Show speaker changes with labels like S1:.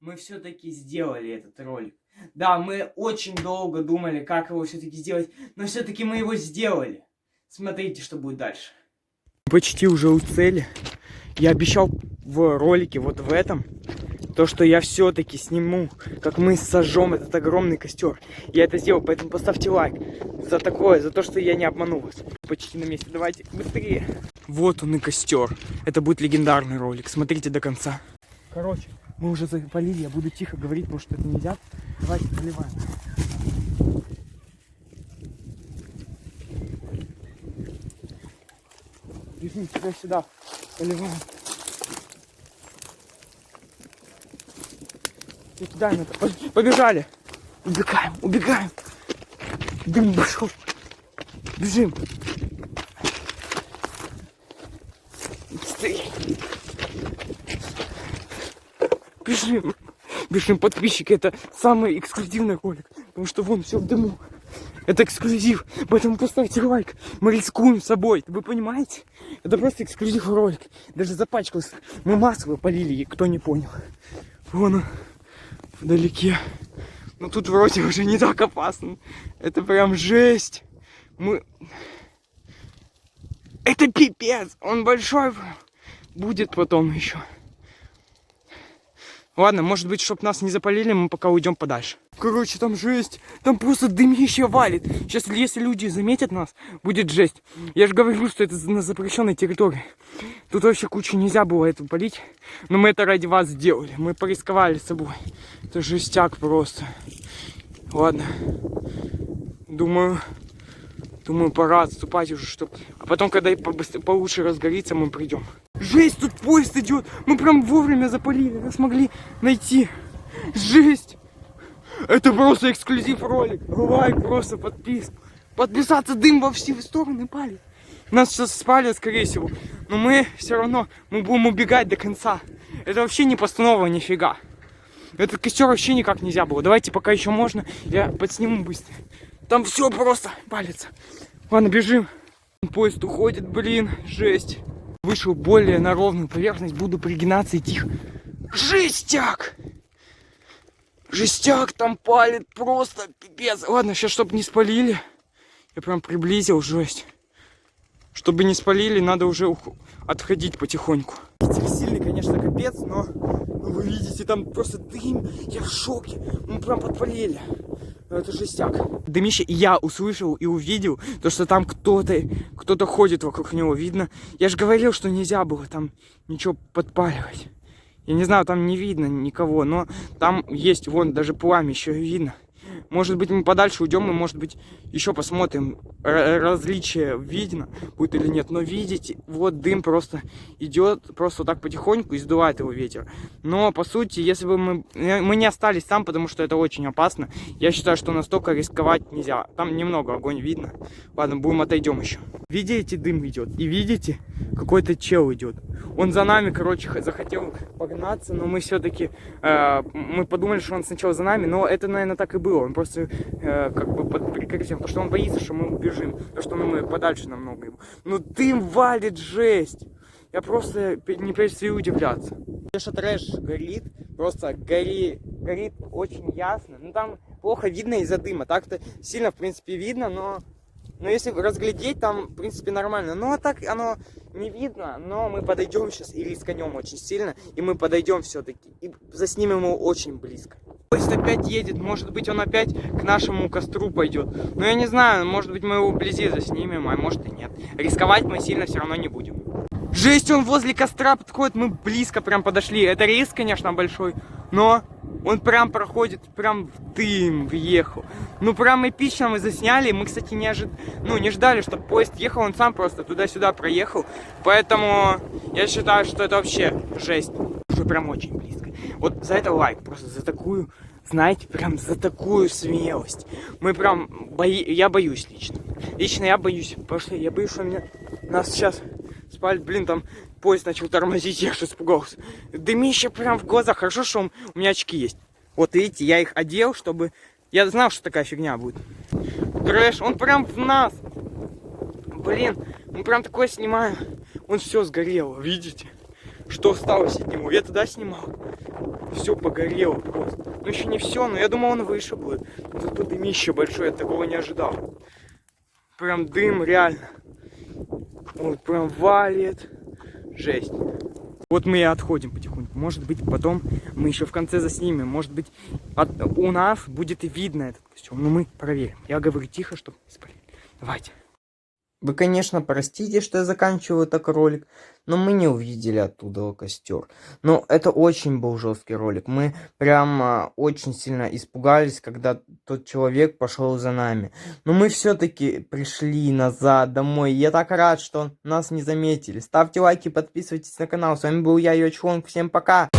S1: мы все-таки сделали этот ролик. Да, мы очень долго думали, как его все-таки сделать, но все-таки мы его сделали. Смотрите, что будет дальше. Почти уже у цели. Я обещал в ролике, вот в этом, то, что я все-таки сниму, как мы сожжем этот огромный костер. Я это сделал, поэтому поставьте лайк за такое, за то, что я не обманул вас. Почти на месте, давайте быстрее. Вот он и костер. Это будет легендарный ролик, смотрите до конца. Короче, мы уже запалили, я буду тихо говорить, потому что это нельзя. Давайте заливаем. Бежим сюда, поливаем. И кидаем это. Побежали. Убегаем. Дым пошел. Бежим. Быстрее. Бежим, подписчики. Это самый эксклюзивный ролик. Потому что вон все в дыму. Это эксклюзив. Поэтому поставьте лайк. Мы рискуем собой. Вы понимаете? Это просто эксклюзив ролик. Даже запачкался. Мы масло полили, и кто не понял. Вон он. Вдалеке. Но тут вроде уже не так опасно. Это прям жесть. Это пипец. Он большой будет потом еще. Ладно, может быть, чтобы нас не запалили, мы пока уйдем подальше. Короче, там жесть. Там просто дымище валит. Сейчас, если люди заметят нас, будет жесть. Я же говорю, что это на запрещенной территории. Тут вообще кучу нельзя было это полить. Но мы это ради вас сделали. Мы порисковали с собой. Это жестяк просто. Ладно. Думаю, пора отступать уже, чтобы... А потом, когда получше разгорится, мы придем. Жесть, тут поезд идет. Мы прям вовремя запалили, нас смогли найти. Жесть. Это просто эксклюзив ролик. Лайк, просто подписаться, дым во все стороны палит. Нас сейчас спалят, скорее всего. Но мы все равно, мы будем убегать до конца. Это вообще не постанова, нифига. Этот костер вообще никак нельзя было. Давайте, пока еще можно, я подсниму быстро. Там все просто палится. Ладно, бежим. Поезд уходит, блин, жесть. Вышел более на ровную поверхность, буду пригинаться и тихо. Жестяк! Жестяк там палит просто пипец. Ладно, сейчас, чтобы не спалили. Я прям приблизил, жесть. Чтобы не спалили, надо уже отходить потихоньку. Ветер сильный, конечно, капец, но вы видите, там просто дым. Я в шоке. Мы прям подпалили. Это жестяк. Дымище, и я услышал и увидел, то, что там кто-то ходит вокруг него, видно. Я же говорил, что нельзя было там ничего подпаливать. Я не знаю, там не видно никого, но там есть, вон, даже пламя еще видно. Может быть, мы подальше уйдем, и, может быть, еще посмотрим, различие видно будет или нет. Но видите, вот дым просто идет, просто так потихоньку и сдувает его ветер. Но, по сути, если бы мы не остались там, потому что это очень опасно, я считаю, что настолько рисковать нельзя. Там немного огонь видно. Ладно, отойдем еще. Видите, дым идет? И видите, какой-то чел идет. Он за нами, короче, захотел погнаться, но мы все-таки, мы подумали, что он сначала за нами, но это, наверное, так и было. Он просто как бы под прикрытием, потому что он боится, что мы убежим, потому что мы подальше намного его. Но дым валит, жесть. Я просто не перестаю удивляться. Конечно, трэш горит, просто горит очень ясно. Ну там плохо видно из-за дыма, так-то сильно, в принципе, видно, но если разглядеть, там, в принципе, нормально. Но так оно не видно, но мы подойдем сейчас и рисканем очень сильно. И мы подойдем все-таки и заснимем его очень близко. Поезд опять едет, может быть, он опять к нашему костру пойдет. Но я не знаю, может быть, мы его вблизи заснимем, а может и нет. Рисковать мы сильно все равно не будем. Жесть, он возле костра подходит, мы близко прям подошли. Это риск, конечно, большой, но он прям проходит, прям в дым въехал. Ну, прям эпично мы засняли. Мы, кстати, не ждали, чтобы поезд ехал. Он сам просто туда-сюда проехал. Поэтому я считаю, что это вообще жесть. Уже прям очень близко. Вот за это лайк. Просто за такую, знаете, прям за такую смелость. Мы прям я боюсь лично. Лично я боюсь. Потому что я боюсь, что нас сейчас спалит. Блин, там поезд начал тормозить, я аж испугался. Дымище прям в глазах. Хорошо, что у меня очки есть. Вот видите, я их одел, чтобы... Я знал, что такая фигня будет. Трэш, он прям в нас. Блин, мы прям такое снимаем. Он все сгорело, видите? Что осталось от него? Я тогда снимал. все погорело просто. Ну еще не все, но я думал, он выше будет. Но тут дымище большое, я такого не ожидал. Прям дым, реально. Вот прям валит. Жесть. Вот мы и отходим потихоньку. Может быть, потом мы еще в конце заснимем. Может быть, у нас будет и видно этот костюм. Но мы проверим. Я говорю тихо, чтобы не спалили. Давайте.
S2: Вы, конечно, простите, что я заканчиваю так ролик, но мы не увидели оттуда костер. Но это очень был жесткий ролик. Мы прям очень сильно испугались, когда тот человек пошел за нами. Но мы все-таки пришли назад домой. Я так рад, что нас не заметили. Ставьте лайки, подписывайтесь на канал. С вами был я, Йочлонг. Всем пока!